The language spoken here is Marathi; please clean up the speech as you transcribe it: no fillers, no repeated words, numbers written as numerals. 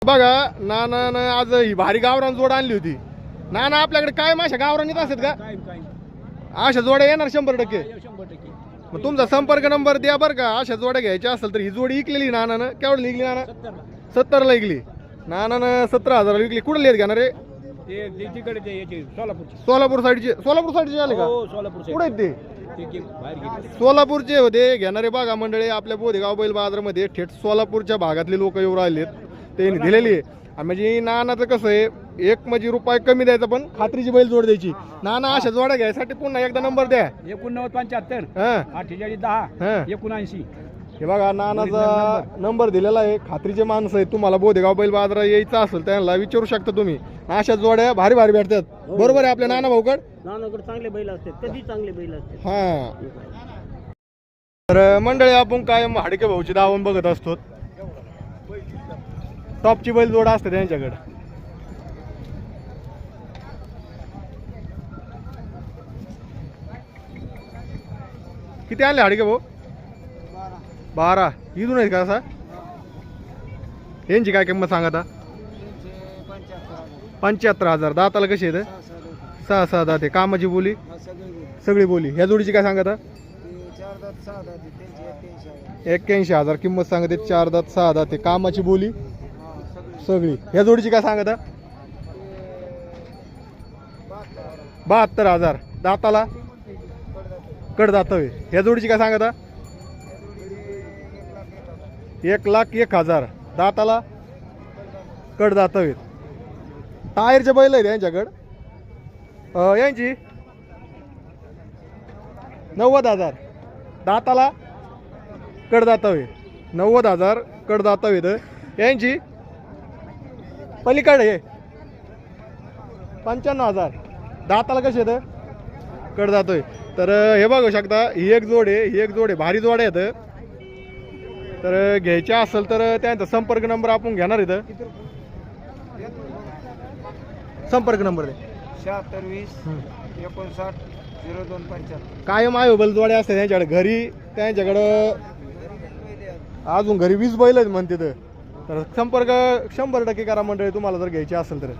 बघा नाना आज ही भारी गावरान जोड आणली होती. नाना आपल्याकडे काय माशा गावरान येत असतात का? अशा जोड्या येणार 100%. मग तुमचा संपर्क नंबर द्या बरं का. अशा जोड्या घ्यायच्या असेल तर ही जोडी विकलेली नानानं. केवढं विकली नाना? 70ला विकली. नानानं 17,000 विकली. कुठे लेत घेणार रे? सोलापूर साईडचे. सोलापूर साईडचे आले का? कुठे आहेत ते? सोलापूरचे होते घेणारे. बघा मंडळी आपल्या बोधेगाव बैल बाजारामध्ये थेट सोलापूरच्या भागातले लोक येऊ राहिलेत. त्यांनी दिलेली आहे. आणि म्हणजे नानाचं कसं आहे, एक म्हणजे रुपये कमी द्यायचा पण खात्रीची बैल जोड द्यायची. नाना अशा जोड्या घ्यायसाठी पुन्हा एकदा नंबर द्या. 8975 48 10 79. हे बघा नानाचा नंबर दिलेला आहे. खात्रीचे माणसं आहे. तुम्हाला बोधेगाव बैल बाजारात यायचं असेल त्यांना विचारू शकता तुम्ही. अशा जोड्या भारी भारी भेटतात. बरोबर आहे आपल्या नाना भाऊकड. नानाकडे चांगले बैल असतात, कधी चांगले बैल असतात. हा तर मंडळी आपण काय हाडके भाऊची दावण बघत असतो. टॉपची बैल जोड असते त्यांच्याकडे. किती आणले हाडके भाऊ? 12. इथून आहेत का असा? यांची काय किंमत सांगा आता? 75,000. दाताला कशी येतं? 6 दाते. कामाची बोली सगळी बोली. ह्या जोडीची काय सांगा आता? 81,000 किंमत सांगते. 4 दात 6 दाते. कामाची बोली सगळी. ह्या जोडीची काय सांगा आता? 72,000. दाताला कडदातवे. ह्या जोडीची काय सांगा आता? 1,01,000. दाताला कडदातवे. टायरचे बैल आहेत यांच्याकडं. यांची 90,000. दाताला कडदातवे. 90,000 कडदातवेत यांची. पलीकडे 95,000. दाताला कसे येतं? कडदातोय. तर हे बघू शकता ही एक जोड आहे. ही एक जोड आहे. भारी जोड आहेत. तर घ्यायच्या असेल तर त्यांचा संपर्क नंबर आपण घेणार इथं. संपर्क नंबर दे. 76 20 59 0275. कायम अवेलेबल जोड्या असतात त्यांच्याकडे. घरी त्यांच्याकडं अजून घरी 20 बैल आहेत म्हणते. तर संपर्क 100% करा मंडळी तुम्हाला जर घ्यायची असेल तर.